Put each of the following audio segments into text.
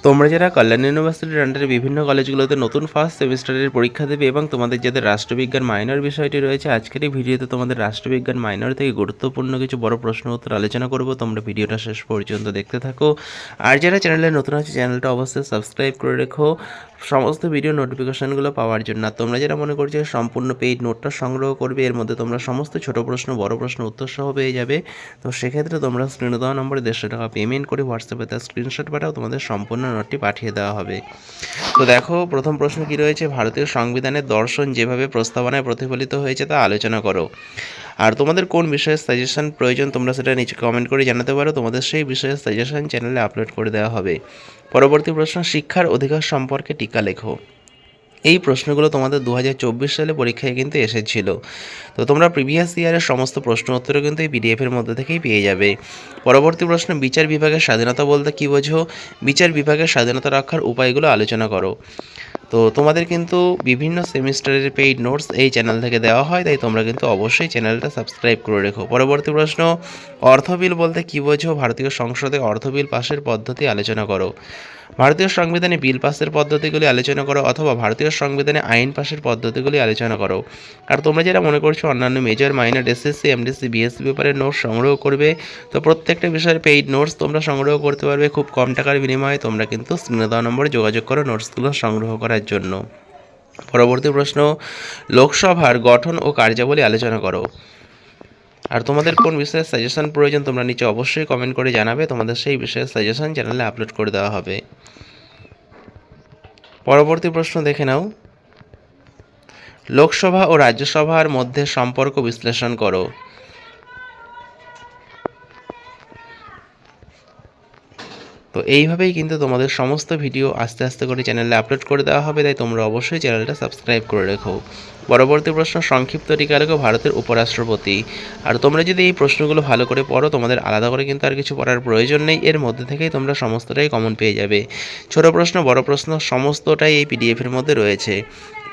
তোমরা যারা কল্যাণ ইউনিভার্সিটির আন্ডারে বিভিন্ন কলেজগুলোতে নতুন ফার্স্ট সেমিস্টারের পরীক্ষা দেবে এবং তোমাদের যাদের রাষ্ট্রবিজ্ঞান মাইনর বিষয়টি রয়েছে, আজকের এই ভিডিওতে তোমাদের রাষ্ট্রবিজ্ঞান মাইনর থেকে গুরুত্বপূর্ণ কিছু বড় প্রশ্ন উত্তর আলোচনা করব। তোমরা ভিডিওটা শেষ পর্যন্ত দেখতে থাকো। আর যারা চ্যানেলে নতুন আছে চ্যানেলটা অবশ্যই সাবস্ক্রাইব করে রেখো সমস্ত ভিডিও নোটিফিকেশানগুলো পাওয়ার জন্য। আর তোমরা যারা মনে করছো সম্পূর্ণ পেইড নোটটা সংগ্রহ করবে, এর মধ্যে তোমরা সমস্ত ছোট প্রশ্ন বড় প্রশ্ন উত্তর সহ পেয়ে যাবে। তো সেক্ষেত্রে তোমরা স্ক্রিনে দেওয়া নম্বরে 150 টাকা পেমেন্ট করে হোয়াটসঅ্যাপে তার স্ক্রিনশট পাঠাও, তোমাদের সম্পূর্ণ নোটটি পাঠিয়ে দেওয়া হবে। তো দেখো, প্রথম প্রশ্ন কি রয়েছে, ভারতীয় সংবিধানের দর্শন যেভাবে প্রস্তাবনায় প্রতিফলিত হয়েছে তা আলোচনা করো। আর তোমাদের কোন বিষয়ে সাজেশন প্রয়োজন তোমরা সেটা নিচে কমেন্ট করে জানাতে পারো, তোমাদের সেই বিষয়ে সাজেশন চ্যানেলে আপলোড করে দেওয়া হবে। পরবর্তী প্রশ্ন, শিক্ষার অধিকার সম্পর্কে টিকা লেখো। এই প্রশ্নগুলো তোমাদের 2024 সালে পরীক্ষায় কিন্তু এসেছিল। তো তোমরা প্রিভিয়াস ইয়ারের সমস্ত প্রশ্ন উত্তরও কিন্তু এই পিডিএফের মধ্যে থেকেই পেয়ে যাবে। পরবর্তী প্রশ্ন, বিচার বিভাগের স্বাধীনতা বলতে কী বোঝো? বিচার বিভাগের স্বাধীনতা রক্ষার উপায়গুলো আলোচনা করো। তো তোমাদের কিন্তু বিভিন্ন সেমিস্টারের পেইড নোটস এই চ্যানেল থেকে দেওয়া হয়, তাই তোমরা কিন্তু অবশ্যই চ্যানেলটা সাবস্ক্রাইব করে রেখো। পরবর্তী প্রশ্ন, অর্থ বিল বলতে কী বোঝো? ভারতীয় সংসদে অর্থ বিল পাশের পদ্ধতি আলোচনা করো। ভারতীয় সংবিধানে বিল পাসের পদ্ধতিগুলি আলোচনা করো, অথবা ভারতীয় সংবিধানে আইন পাসের পদ্ধতিগুলি আলোচনা করো। আর তোমরা যারা মনে করছো অন্যান্য major minor SSC MDC BSc পেপারের নোটস সংগ্রহ করবে, তো প্রত্যেকটা বিষয়ের পেইড নোটস তোমরা সংগ্রহ করতে পারবে খুব কম টাকার বিনিময়ে। তোমরা কিন্তু স্ক্রিনে দেওয়া নম্বরে যোগাযোগ করো নোটসগুলো সংগ্রহ করার জন্য। পরবর্তী প্রশ্ন, লোকসভার গঠন ও কার্যাবলী আলোচনা করো। আর তোমাদের কোন বিষয়ে সাজেশন প্রয়োজন তোমরা নিচে অবশ্যই কমেন্ট করে জানাবে, তোমাদের সেই বিষয়ে সাজেশন চ্যানেলে আপলোড করে দেওয়া হবে। পরবর্তী প্রশ্ন দেখে নাও, লোকসভা ও রাজ্যসভার মধ্যে সম্পর্ক বিশ্লেষণ করো। তো এইভাবেই কিন্তু তোমাদের সমস্ত ভিডিও আস্তে আস্তে করে চ্যানেলে আপলোড করে দেওয়া হবে, তাই তোমরা অবশ্যই চ্যানেলটা সাবস্ক্রাইব করে রেখো। পরবর্তী প্রশ্ন, সংক্ষিপ্ত টিকা লেখো ভারতের উপরাষ্ট্রপতি। আর তোমরা যদি এই প্রশ্নগুলো ভালো করে পড়ো, তোমাদের আলাদা করে কিন্তু আর কিছু পড়ার প্রয়োজন নেই, এর মধ্যে থেকেই তোমরা সমস্তটাই কমন পেয়ে যাবে। ছোট প্রশ্ন বড় প্রশ্ন সমস্তটাই এই পিডিএফের মধ্যে রয়েছে।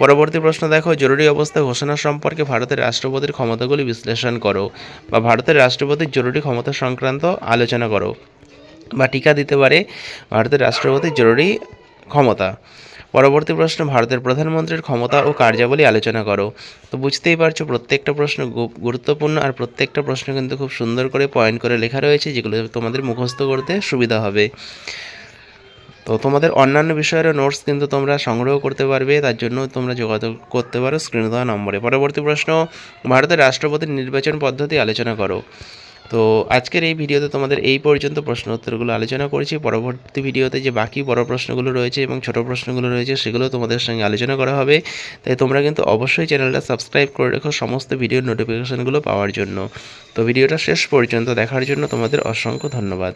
পরবর্তী প্রশ্ন দেখো, জরুরি অবস্থা ঘোষণা সম্পর্কে ভারতের রাষ্ট্রপতির ক্ষমতাগুলি বিশ্লেষণ করো, বা ভারতের রাষ্ট্রপতির জরুরি ক্ষমতা সংক্রান্ত আলোচনা করো, বা টিকা দিতে পারে ভারতের রাষ্ট্রপতির জরুরি ক্ষমতা। পরবর্তী প্রশ্ন, ভারতের প্রধানমন্ত্রীর ক্ষমতা ও কার্যাবলী আলোচনা করো। তো বুঝতেই পারছো প্রত্যেকটা প্রশ্ন গুরুত্বপূর্ণ, আর প্রত্যেকটা প্রশ্ন কিন্তু খুব সুন্দর করে পয়েন্ট করে লেখা রয়েছে, যেগুলো তোমাদের মুখস্থ করতে সুবিধা হবে। তো তোমাদের অন্যান্য বিষয়েরও নোটস কিন্তু তোমরা সংগ্রহ করতে পারবে, তার জন্য তোমরা যোগাযোগ করতে পারো স্ক্রিনে দেওয়া নম্বরে। পরবর্তী প্রশ্ন, ভারতের রাষ্ট্রপতির নির্বাচন পদ্ধতি আলোচনা করো। তো আজকের এই ভিডিওতে তোমাদের এই পর্যন্ত প্রশ্ন উত্তরগুলো আলোচনা করেছি। পরবর্তী ভিডিওতে যে বাকি বড় প্রশ্নগুলো রয়েছে এবং ছোট প্রশ্নগুলো রয়েছে সেগুলো তোমাদের সঙ্গে আলোচনা করা হবে, তাই তোমরা কিন্তু অবশ্যই চ্যানেলটা সাবস্ক্রাইব করে রেখো সমস্ত ভিডিওর নোটিফিকেশানগুলো পাওয়ার জন্য। তো ভিডিওটা শেষ পর্যন্ত দেখার জন্য তোমাদের অসংখ্য ধন্যবাদ।